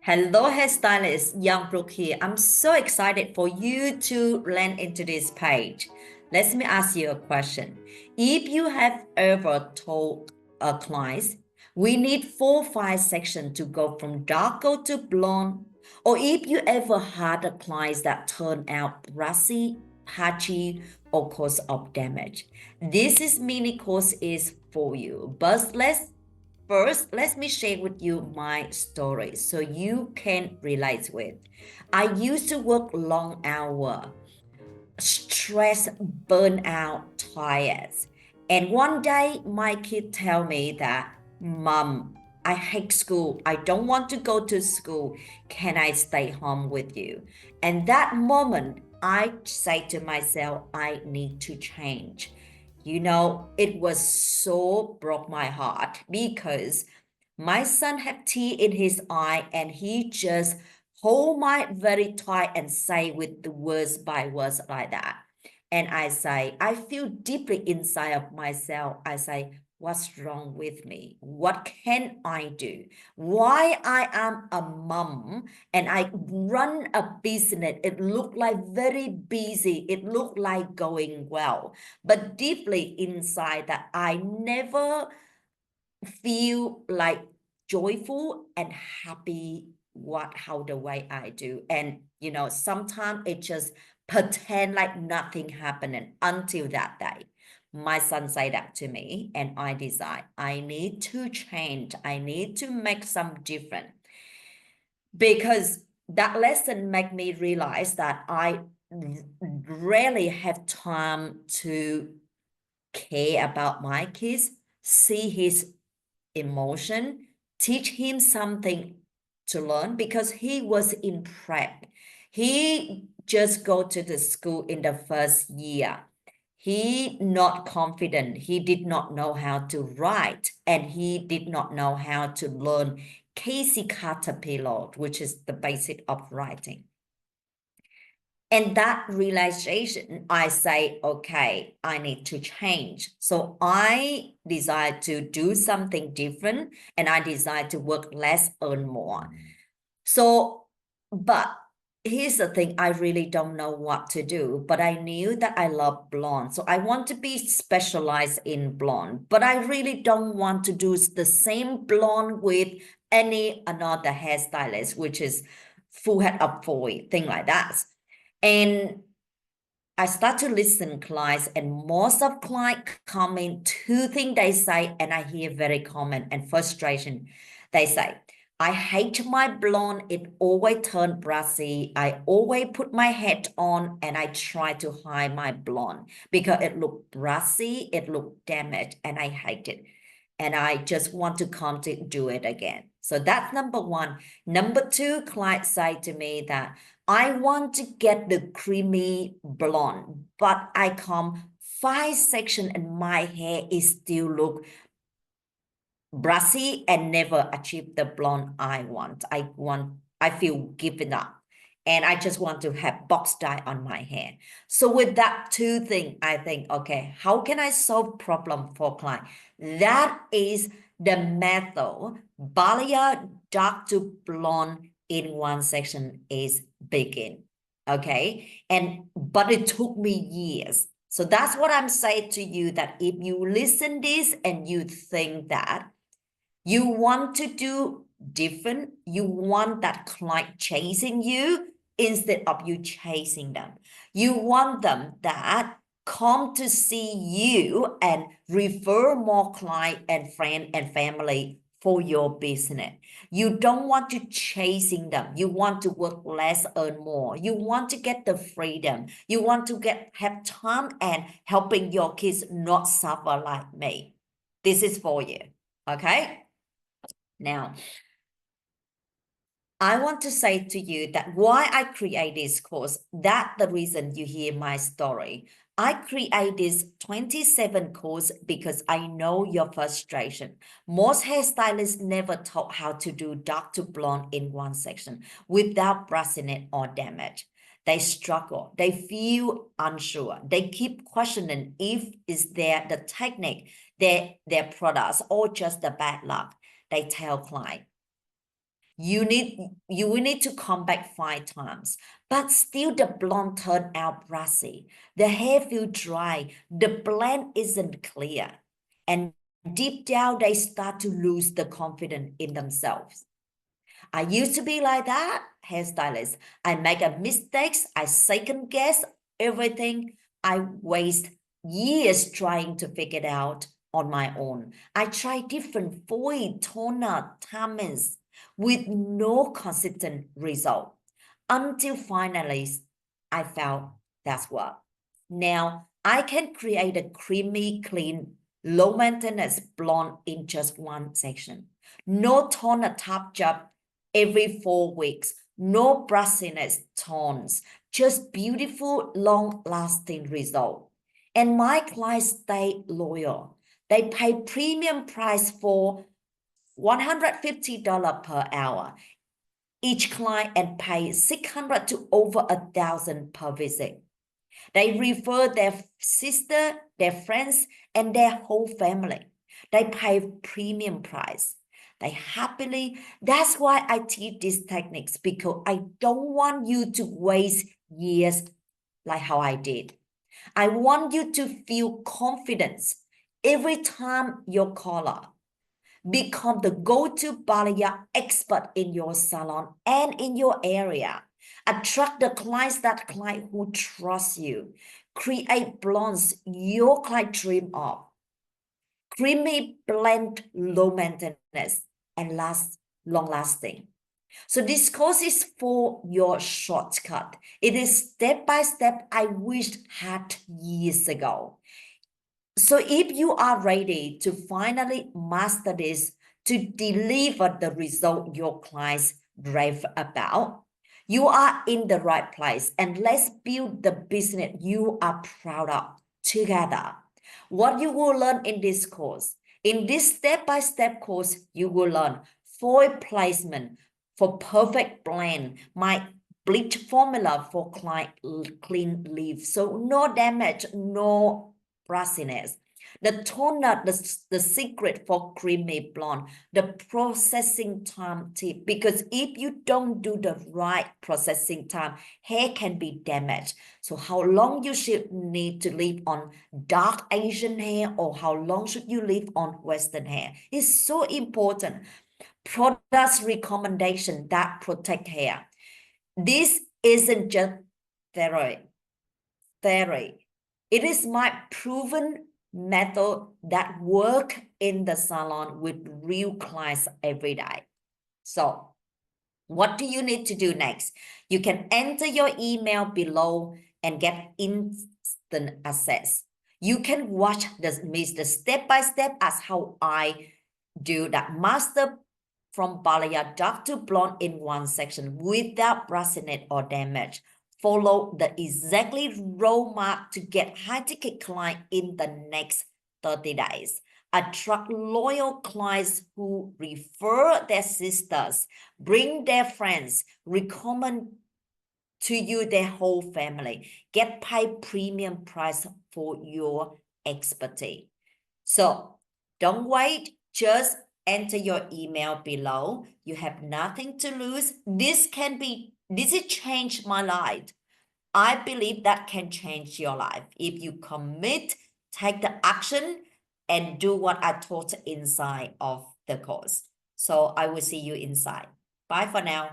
Hello, hairstylist, Young Brook here. I'm so excited for you to land into this page. Let me ask you a question. If you have ever told a client, we need 4-5 sections to go from darker to blonde, or if you ever had a client that turned out brassy, patchy, or cause of damage, this is mini course is for you. But first, let me share with you my story so you can relate with. I used to work long hour, stress, burnout, tired. And one day my kid tell me that, Mom, I hate school. I don't want to go to school. Can I stay home with you? And that moment I say to myself, I need to change. It was so broke my heart because my son had tear in his eye and he just hold my very tight and say with the words by words like that. And I say, I feel deeply inside of myself. I say, what's wrong with me? What can I do? Why I am a mom and I run a business. It looked like very busy. It looked like going well. But deeply inside that I never feel like joyful and happy how the way I do. And sometimes it just pretend like nothing happening until that day. My son said that to me, and I decide I need to change. I need to make some difference because that lesson made me realize that I rarely have time to care about my kids, see his emotion, teach him something to learn because he was in prep. He just go to the school in the first year. He not confident. He did not know how to write and he did not know how to learn Casey Caterpillar, which is the basic of writing. And that realization, I say, okay, I need to change. So I decide to do something different and I decide to work less, earn more. So, but here's the thing, I really don't know what to do, but I knew that I love blonde. So I want to be specialized in blonde, but I really don't want to do the same blonde with any another hairstylist, which is full head of foil, thing like that. And I start to listen clients and most of client comment two things they say, and I hear very common and frustration. They say, I hate my blonde. It always turn brassy. I always put my hat on and I try to hide my blonde because it look brassy, it look damaged, and I hate it. And I just want to come to do it again. So that's number one. Number two, clients say to me that I want to get the creamy blonde, but I come 5 sections and my hair is still look brassy and never achieve the blonde I want. I feel given up. And I just want to have box dye on my hair. So with that two things, I think, okay, how can I solve problem for client? That is the method. Balayage dark to blonde in one section is begin. Okay. But it took me years. So that's what I'm saying to you, that if you listen this and you think that you want to do different, you want that client chasing you instead of you chasing them. You want them that come to see you and refer more client and friend and family for your business. You don't want to chasing them. You want to work less, earn more. You want to get the freedom. You want to have time and helping your kids not suffer like me. This is for you. Okay? Now, I want to say to you that why I create this course, that's the reason you hear my story. I create this 27 course because I know your frustration. Most hairstylists never taught how to do dark to blonde in one section without brassiness or damage. They struggle. They feel unsure. They keep questioning if is there the technique, their products, or just the bad luck. They tell client, You will need to come back 5 times, but still the blonde turned out brassy. The hair feel dry. The blend isn't clear. And deep down, they start to lose the confidence in themselves. I used to be like that, hairstylist. I make a mistakes. I second guess everything. I waste years trying to figure it out on my own. I try different foil, toner, timings with no consistent result until finally I found that's what. Now I can create a creamy, clean, low maintenance blonde in just one section. No toner top job every 4 weeks. No brassiness tones, just beautiful, long-lasting result. And my clients stay loyal. They pay premium price for $150 per hour each client and pay 600 to over 1,000 per visit. They refer their sister, their friends, and their whole family. They pay premium price. They happily, that's why I teach these techniques, because I don't want you to waste years like how I did. I want you to feel confidence every time your color. Become the go-to balayage expert in your salon and in your area. Attract the clients who trust you. Create blondes your client dream of. Creamy blend, low maintenance, and long lasting. So this course is for your shortcut. It is step by step I wished had years ago. So if you are ready to finally master this, to deliver the result your clients rave about, you are in the right place, and let's build the business you are proud of together. What you will learn in this course, in this step-by-step course, you will learn foil placement for perfect blend, my bleach formula for client clean leaves, so no damage, no brassiness. The toner, the secret for creamy blonde, the processing time tip, because if you don't do the right processing time, hair can be damaged. So how long you should need to leave on dark Asian hair, or how long should you leave on Western hair is so important. Products recommendation that protect hair. This isn't just theory. It is my proven method that work in the salon with real clients every day. So what do you need to do next? You can enter your email below and get instant access. You can watch the step-by-step as how I do that master from balayage dark to blonde in one section without brassiness or damage. Follow the exactly roadmap to get high-ticket client in the next 30 days. Attract loyal clients who refer their sisters, bring their friends, recommend to you their whole family. Get paid premium price for your expertise. So don't wait, just enter your email below. You have nothing to lose. This has changed my life. I believe that can change your life. If you commit, take the action, and do what I taught inside of the course. So I will see you inside. Bye for now.